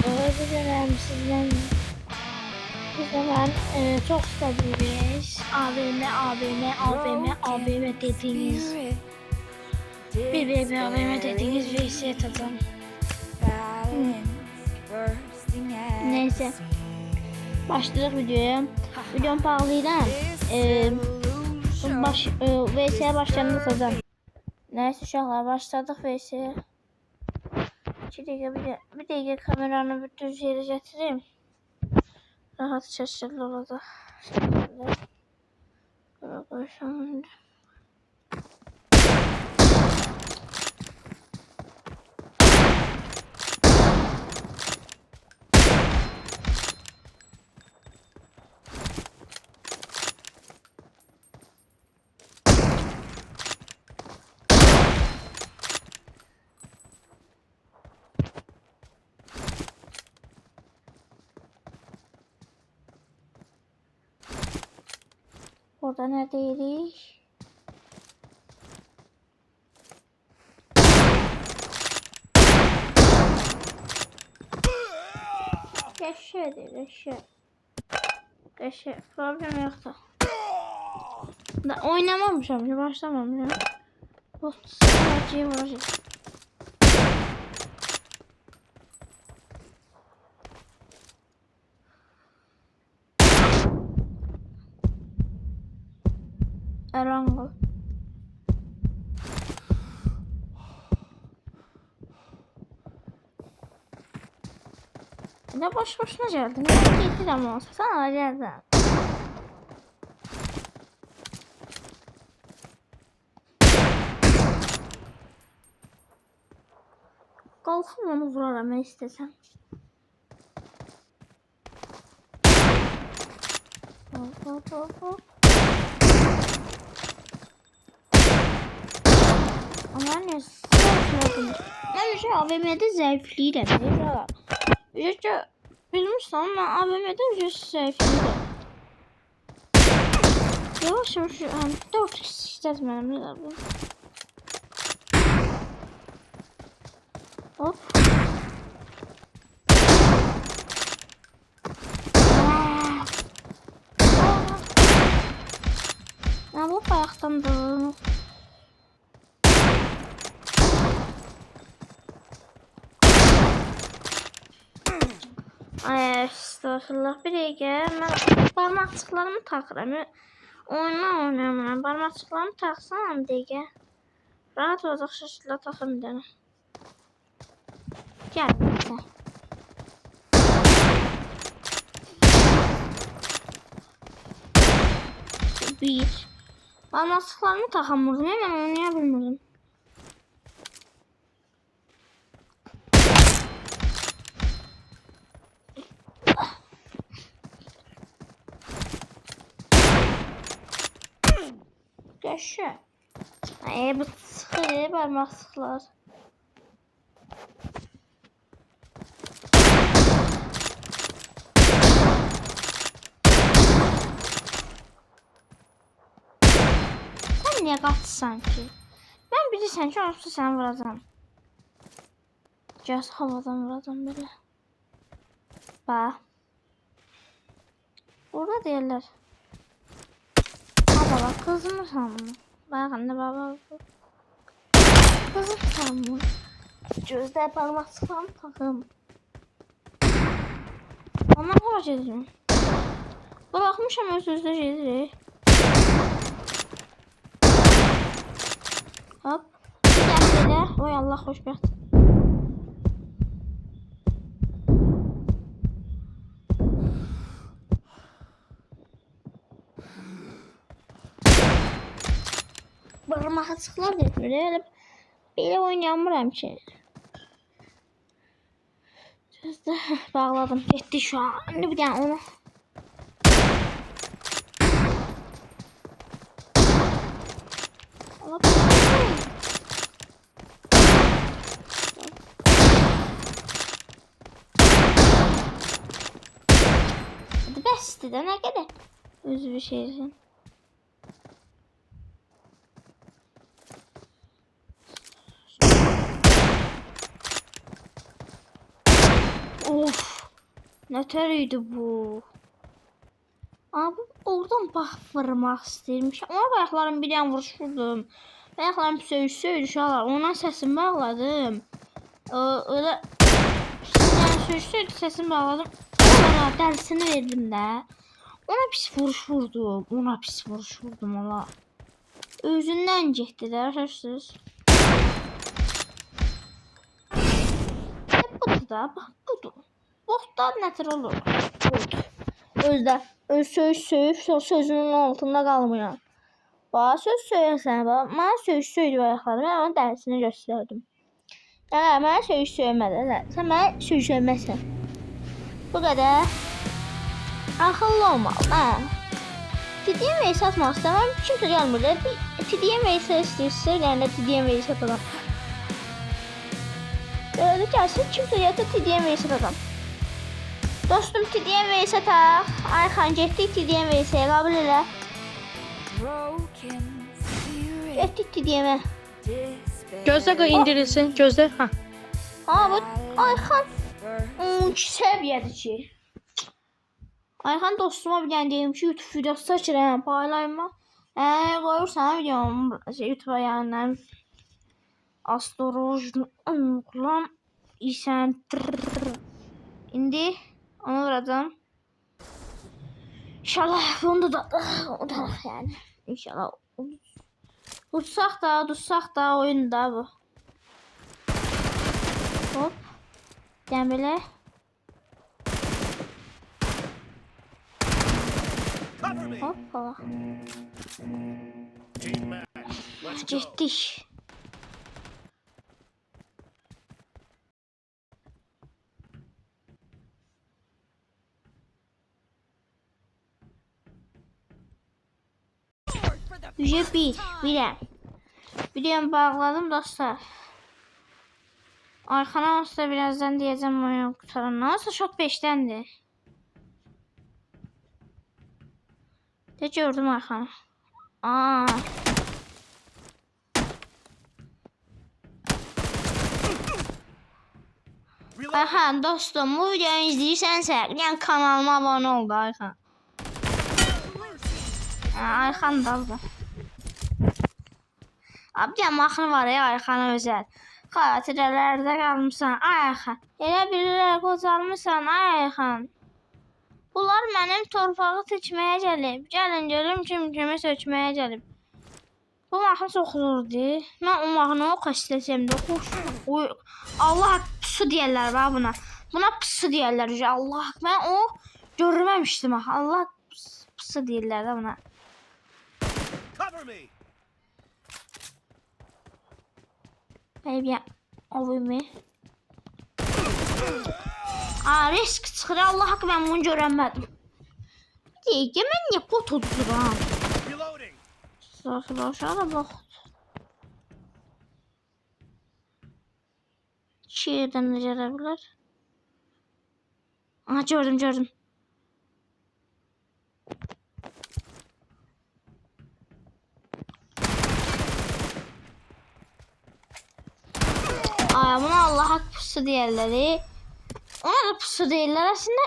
Bugün sizden çok istediğiniz AVM dediğiniz AVM dediğiniz VS atacağım. Neyse başladık videoya. Videom pahalıydı. VS'ye başlayalım atacağım. Neyse uşaqlar başladık VS'ye. Bir dakika kameranı bir düz yere getireyim. Rahat şaşırlı olacak. Şöyle koysam. Orada neredeydik? Geçer. Problem yoktu. Da oynamamışım, başlamamışım. Bu sadece vuracağım. Erangel. Ne boş boşuna geldin. Ne gitti de mi olsa sana geldin. Kalkın onu vuraram ne istesem. Hop. Ama ne zevkli. Ben şu AVM'de zevkliydim. Yüzce bilmiştim ama AVM'de yüzce zevkliydim. Yavaş 4 kişi işletmem lazım. Hop. Ya bu ayaktan da. Ay, estağfurullah bir dəqiqə. Mən barmaqçıqlarımı taxıram. Oynamıram. Barmaqçıqlarımı taxsam bir dəqiqə. Rahat olacaq şəkildə taxım bir dənə. Gəl bizə. Bir. Barmaqçıqlarımı taxamırdım. Mən oynaya bilmirdim. Yaşa. Bu sıxır barmaqçıqlar. Sən niyə qaçsan ki? Mən bilirsən ki, onsuz səni vuracam. Gəz havadan vuracam belə. Bax. Orada deyirlər. Baba kızmırsan mı? Bakın da baba. Kızmırsan mı? Gözde parmak sıkan takım. Ondan hava geziyorum. Bırakmışım öz-özdə gezirik. Hop. Bir dəfə də. Oy Allah xoşbəxt. Barmaqçıqlar etmir. Belə oynayamıram ki. Gözdə bağladım. Getdi şu an. Şimdi bir dənə onu. Hadi bəsdir də nə qədər. Özü bir şeysin. Of. Nətər idi bu? Abi oradan bax vurmaq istəyirmişəm. Ona bayaqların bir yan vuruş vurdum. Bayaqların söyüş uşaqlar. Ondan səsimi bağladım. Öyle yani söyüş səsimi bağladım. Ona dərsini verdim də. Ona pis vuruş vurdum. Ona pis vuruş vurdum ola. Özündən getdi də, görürsüz. Budur da, bax budur. Botlar nətər olur? Öz söyüb sözünün altında qalmayan. Bax söz söyərsən, bax. Mənə söyüş söydü ayaqları, mən onun dərsini göstərdim. Yəni, mənə söyüş söymədi. Sən mənə söyüş söyməsən. Bu qədər. Axıllı olmalı, hə. TDM vs atmaq istəməm. Kimsə gəlmir də. TDM vs istəyirsə, yəni TDM vs atalım. Böyle gəlsin, kimsə yatır TDM vs atalım. Dostum TDM vs ataq. Ayxan getdik TDM vs-yə, qabul elə. Getdik TDM-ə. Gözlə qoy indirilsin, gözlə. Ha. Ha, bu Ayxan 12 səviyyədir ki. Ayxan dostuma bir dənə deyim ki, YouTube videosu çəkirəm, paylayma. Qoyursan videomu YouTube'a yəni. Astorojn oğlan isən. İndi onu vuracam. İnşallah onu da yani. İnşallah tutsaq da oyunda bu. Hop. Gəl Hoppala. Getdik. Biləm. Videomu bağladım dostlar. Ayxana olsa birazdan diyeceğim oyunu qutaran. Nasıl şok 5'tendir. De gördüm Ayxanı. Ayxan dostum, bu videoyu izləyirsən yəni kanalıma abone ol da Ayxan. Ayxan daldı. Abi ya mahnı var ya Ayxana özel. Xatirələrdə qalmışsan Ayxan. Elə bilirlər qocalmışsan Ayxan. Bunlar mənim torpağı seçməyə gəlib. Gəlin görüm kimi sökməyə gəlib. Bu mahnı çox zordu. Mən o mahnı o xəstəsiyəmdə xoş. Allah pusu deyərlər bax buna. Buna pusu deyərlər. Allah mən o görməmişdim. Allah pusu deyirlər də buna. Cover me. Baby, ovimi. Risk çıxır. Allah haqqı mən bunu görənmədim. Deyək, mən niyə bot oduram? Aşağı da bax. 2 yerdən də gələ bilər. Gördüm. Buna Allah hak pusu deyərləri. Ona da pusu deyirlər əslində.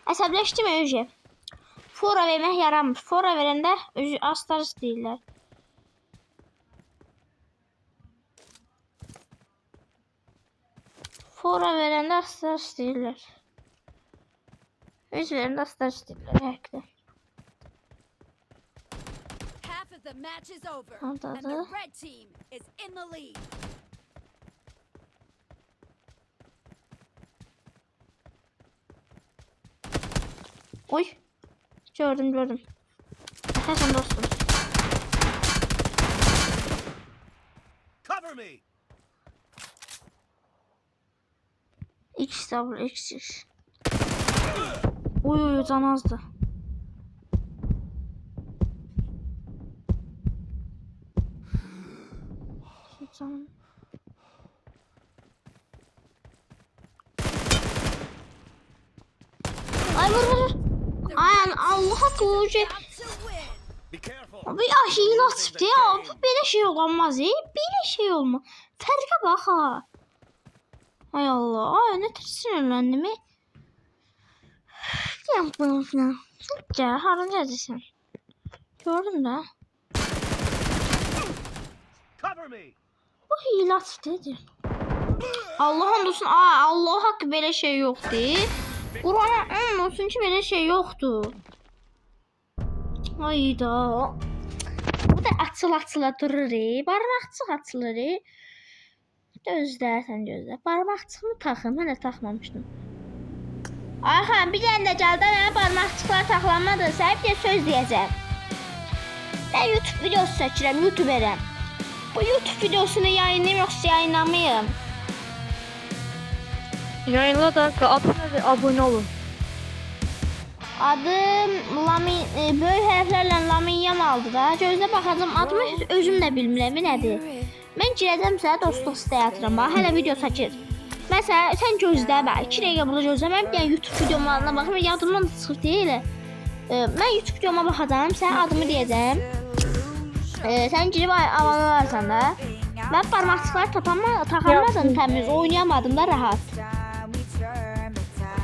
Əsəbləşdim öcə. Fora vermək yaramır. Fora verəndə astarız deyirlər. Fora verəndə astarız deyirlər. Öz verəndə astarız deyirlər. Həqiqdə. Oradadır. Oy. Gördüm. Sen dostum. Cover me. X double X. Oy can azdı. Can. Ay vur. Aynen Allah'a koyacak. Bir aşıyı atıştı ya. Böyle şey olamaz ya. Böyle şey olmaz. Farka bak ha. Hay Allah. Ay ne sinirlendim. Yapma falan. Gel harun gelirsin. Gördün de. Cover me. Bu hile aktividir. Allah'ın olsun. Allah hakkı belə şey yoktu. Kur'an'a olsun ki belə şey yoktu. Ayda. Bu da açıla durur. Barmaqçıq açılır. Gözlə, sən gözlə. Barmaqçığımı taxım. Mən də taxmamışdım. Ayxan, bir dənə də gəldi. Mənə barmaqçıqlar taxlanmadı. Sənə bir də söz deyəcəm. Ben YouTube videosu çəkirəm, YouTuberəm. Bu YouTube videosunu yayınlayım yoxsa yayınlamayım? Yayınla da adına abone olun. Adım Lamin, böyük hərflərlə Lamin Yamaldır da. Gözlə baxacağım, adımı özüm də bilmirəm, nədir? Mən girəcəm sənə dostluq sitəyə atıram, bax, hələ video çəkir. Məsələn, sən gözlə, bax, 2 dəqiqə burada gözlə, mən bir dənə YouTube videolarına baxım, yadımdan çıxıb deyil. Mən YouTube videoma baxacağım, sənə adımı deyəcəm. Sən girib abone olarsan da. Mən barmaqçıqları taxamadım təmiz, oynayamadım da rahat.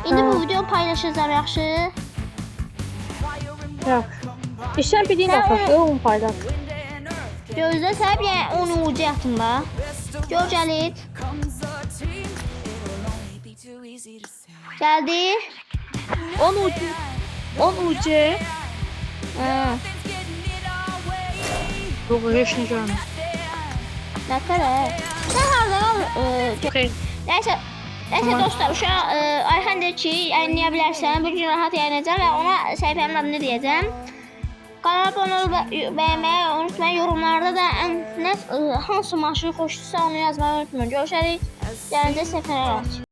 İndi bu videonu paylaşacağım, yaxşı? Yok. İşten bildiğin yapmak yok fayda. Gözlə, sənə bir dənə onu ucu yatım da. Gör gəlir. Gəldi. 10 UC. Yok yaşını görmüyorum. Nə qədər? Sən harada qal? Okey. Nəysə dostlar, uşaq Ayxan deyir ki, yayınlaya bilərsən. Bugün rahat yayınlayacağım və ona səhifəmin adını deyəcəm. Kanala abunə olub bəyənməyi unutmayın. Yorumlarda da hansı maşını xoşdursa onu yazmayı unutmayın. Görüşərik. Gələcək səfərə.